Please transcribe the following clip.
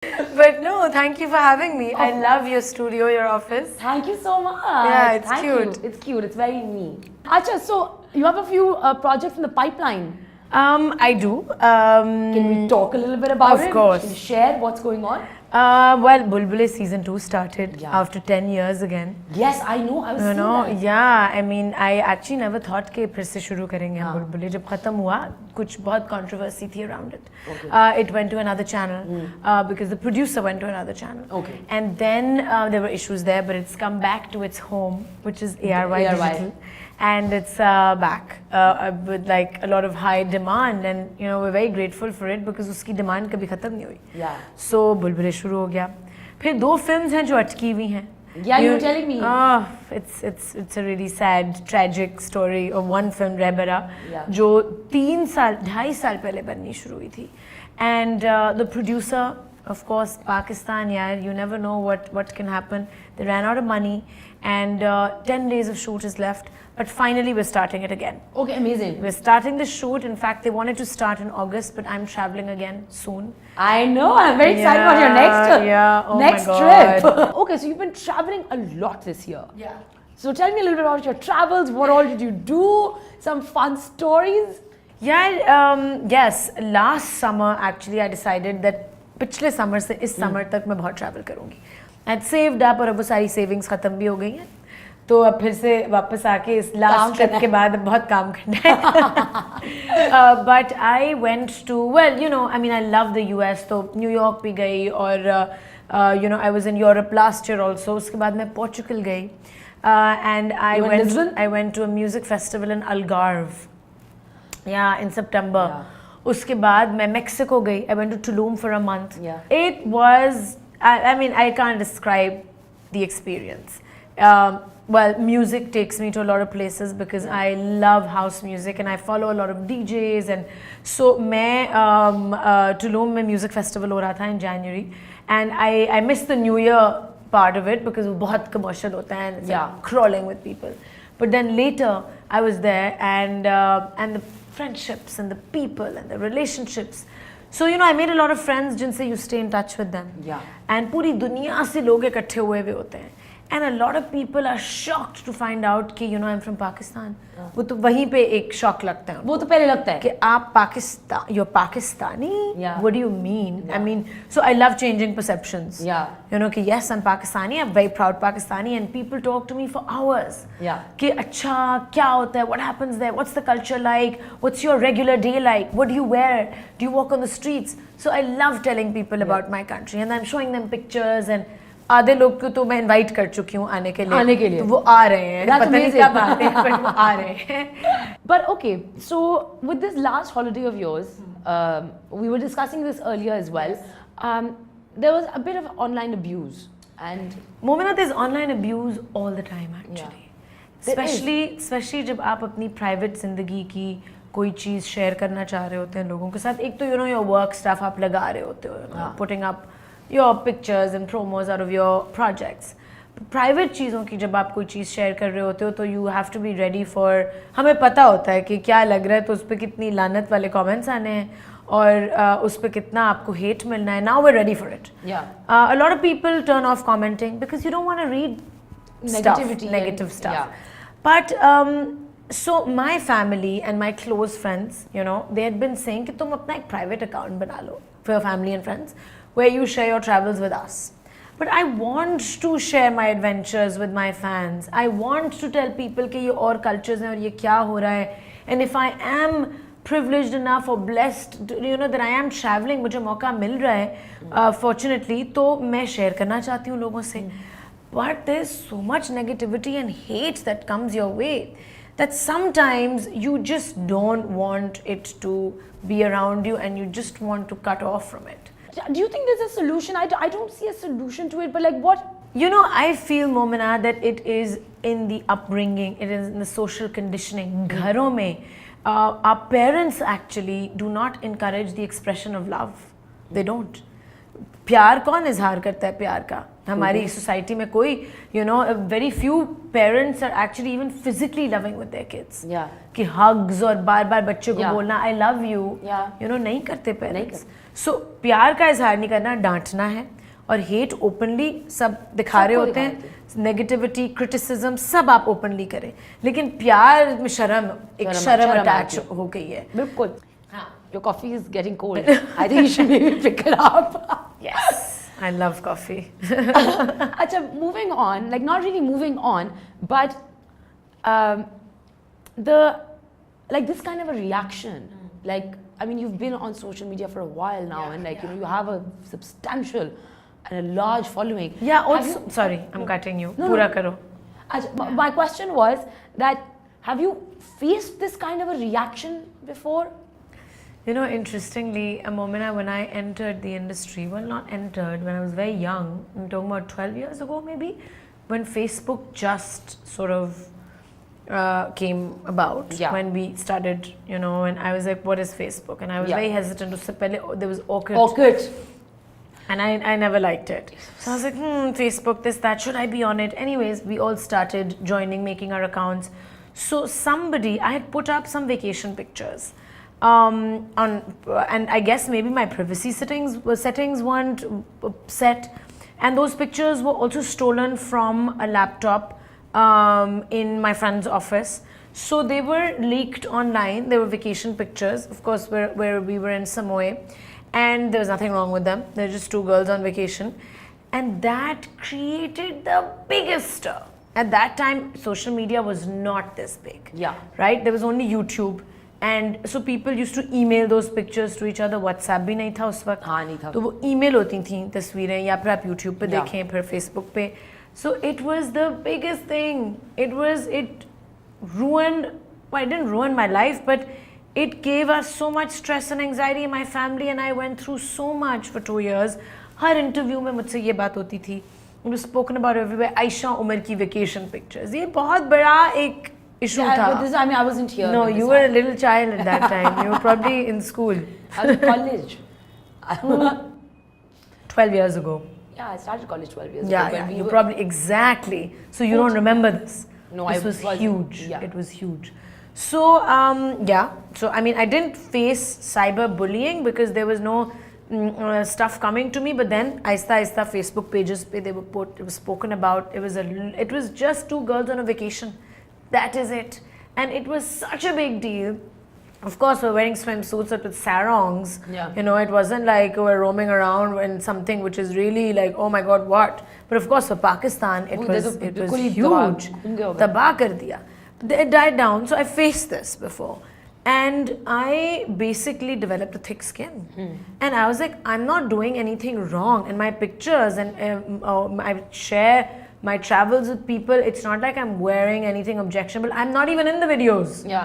But no, thank you for having me. I love your studio, your office. Thank you so much. Yeah, it's Thank cute. You. It's cute. It's very me. Acha, so you have a few projects in the pipeline. I do. Can we talk a little bit about it? Of course. Can you share what's going on? Well, Bulbule season 2 started Yeah. after 10 years again. Yes, I know. I was You seeing know, that. yeah. I mean, I actually never thought कि फिर से शुरू करेंगे हम बुलबुले. जब खत्म हुआ, कुछ बहुत controversy थी around it. Okay. It went to another channel because the producer went to another channel. Okay. And then there were issues there, but it's come back to its home, which is ARY Digital. And it's back with like a lot of high demand, and you know we're very grateful for it because उसकी demand कभी खत्म नहीं हुई. Yeah. So बुलबुले शुरू हो गया. फिर 2 films हैं जो अटकी हुई हैं. Yeah, you were telling me. Oh, it's a really sad, tragic story of one film Rebera, Yeah. जो 2.5 साल पहले बननी शुरू हुई थी. And the producer, of course, Pakistan, yeah, you never know what can happen. They ran out of money, and 10 days of shoot is left. But finally, we're starting it again. Okay, amazing. We're starting the shoot. In fact, they wanted to start in August, but I'm traveling again soon. I know. I'm very excited about your next my trip. God. Okay, so you've been traveling a lot this year. Yeah. So tell me a little bit about your travels. What all did you do? Some fun stories. Yeah, yes. Last summer, actually, I decided that पिछले summer से इस summer तक मैं बहुत travel करूँगी. I'd saved up और अब वो सारी savings खत्म भी हो गई हैं. तो अब फिर से वापस आके इस last trip के बाद बहुत काम करना है. But I went to, well, you know, I mean, I love the US. तो New York भी गई और you know, I was in Europe last year also. उसके बाद मैं Portugal गई. And I went to a music festival in Algarve. Yeah, in September. Yeah. उसके बाद मैं Mexico गई. I went to Tulum for a month. Yeah. It was, I mean, I can't describe the experience. Well, music takes me to a lot of places because I love house music and I follow a lot of DJs, and so मैं Tulum में music festival हो रहा था in January, and I missed the New Year part of it because वो बहुत commercial होता है and it's like crawling with people. But then later I was there, and the friendships and the people and the relationships. So you know, I made a lot of friends जिनसे you stay in touch with them. Yeah. And पूरी दुनिया से लोग इकट्ठे हुए हुए होते हैं. And a lot of people are shocked to find out कि you know I'm from Pakistan. वो तो वहीं पे एक shock लगता है. वो तो पहले लगता है कि आप you're Pakistani? Yeah. What do you mean? Yeah. I mean, so I love changing perceptions. Yeah. You know कि yes, I'm Pakistani. I'm very proud Pakistani, and people talk to me for hours. Yeah. कि अच्छा क्या होता है? What happens there? What's the culture like? What's your regular day like? What do you wear? Do you walk on the streets? So I love telling people about my country, and I'm showing them pictures, and आधे लोग को तो मैं invite कर चुकी हूँ आने के लिए तो वो आ रहे हैं पता नहीं कब आते हैं पर वो आ रहे हैं. But okay, so with this last holiday of yours, we were discussing this earlier as well. There was a bit of online abuse, and Momina, there's online abuse all the time actually. Especially जब आप अपनी private जिंदगी की कोई चीज़ share करना चाह रहे होते हैं लोगों के साथ. एक तो you know your work stuff आप लगा रहे होते हो, putting up your pictures and promos out of your projects. Private चीज़ों की जब आप कोई चीज़ शेयर कर रहे होते हो तो you have to be ready for, हमें पता होता है कि क्या लग रहा है तो उस पर कितनी लानत वाले comments आने हैं और उस पर कितना आपको hate मिलना है. Now we're ready for it. Yeah. A lot of people turn off commenting because you don't want to read negative stuff. Yeah. But so my family and my close friends, you know, they had been saying कि तुम अपना एक private account बना लो for your family and friends, where you share your travels with us. But I want to share my adventures with my fans. I want to tell people कि ये और cultures हैं और ये क्या हो रहा है. And if I am privileged enough or blessed, you know, that I am traveling, मुझे मौका मिल रहा है, fortunately, तो मैं share करना चाहती हूँ लोगों से. But there's so much negativity and hate that comes your way that sometimes you just don't want it to be around you and you just want to cut off from it. Do you think there's a solution? I don't see a solution to it, but like what? You know, I feel, Momina, that it is in the upbringing, it is in the social conditioning. घरों में, our parents actually do not encourage the expression of love. They don't. प्यार कौन इजहार करता है प्यार का? हमारी सोसाइटी में कोई, you know, very few parents are actually even physically loving with their kids. Yeah. कि hugs और बार-बार बच्चे को Yeah. बोलना I love you. Yeah. You know नहीं करते parents. So प्यार का इजहार नहीं करना, डांटना है. और hate openly सब दिखा रहे होते हैं. Negativity, criticism सब आप openly करें. लेकिन प्यार में शर्म, एक शर्म attach हो गई है. बिल्कुल. Your coffee is getting cold. I think you should maybe pick it up. Yes. I love coffee. Acha, moving on, like not really moving on, but this kind of a reaction, like, I mean, you've been on social media for a while now, and like, you know, you have a substantial and a large following. Yeah, also, sorry, I'm cutting you. No, Pura no. karo. Acha, my question was that, have you faced this kind of a reaction before? You know, interestingly, a moment when I entered the industry, well, not entered, when I was very young, I'm talking about 12 years ago maybe, when Facebook just sort of came about, when we started, you know, and I was like, what is Facebook? And I was very hesitant to say, there was Orkut. And I never liked it. So I was like, Facebook, this, that, should I be on it? Anyways, we all started joining, making our accounts. So I had put up some vacation pictures. And I guess maybe my privacy settings weren't set, and those pictures were also stolen from a laptop in my friend's office. So they were leaked online. They were vacation pictures, of course, where we were in Samoa, and there was nothing wrong with them. They're just two girls on vacation, and that created the biggest stir. At that time, social media was not this big. Yeah. Right? There was only YouTube. And so people used to email those pictures to each other. WhatsApp भी नहीं था उस वक्त. हाँ नहीं था. तो वो email होती थी तस्वीरें, या फिर आप YouTube पे देखें, फिर Facebook पे. So it was the biggest thing. It ruined. Well, it didn't ruin my life, but it gave us so much stress and anxiety in my family, and I went through so much for 2 years. Her interview में मुझसे ये बात होती थी. It was spoken about everywhere. Ayesha Omar की vacation pictures. ये बहुत बड़ा एक issue tha. But this, I mean, I wasn't here. No, you were a little child at that time. You were probably in school. I was in college. 12 years ago. Yeah, I started college 12 years ago. Yeah, you probably, exactly. So you don't remember this. No, this was huge. Yeah. It was huge. So, so I mean, I didn't face cyberbullying because there was no stuff coming to me, but then aista Facebook pages pe they were put, it was spoken about. It was just two girls on a vacation. That is it. And it was such a big deal. Of course, we're wearing swimsuits with sarongs. Yeah. You know, it wasn't like we're roaming around in something which is really like, oh my God, what? But of course, for Pakistan, it was huge. Tabah kar diya. It died down. So I faced this before. And I basically developed a thick skin. And I was like, I'm not doing anything wrong. And my pictures and I share my travels with people, it's not like I'm wearing anything objectionable. I'm not even in the videos. Yeah.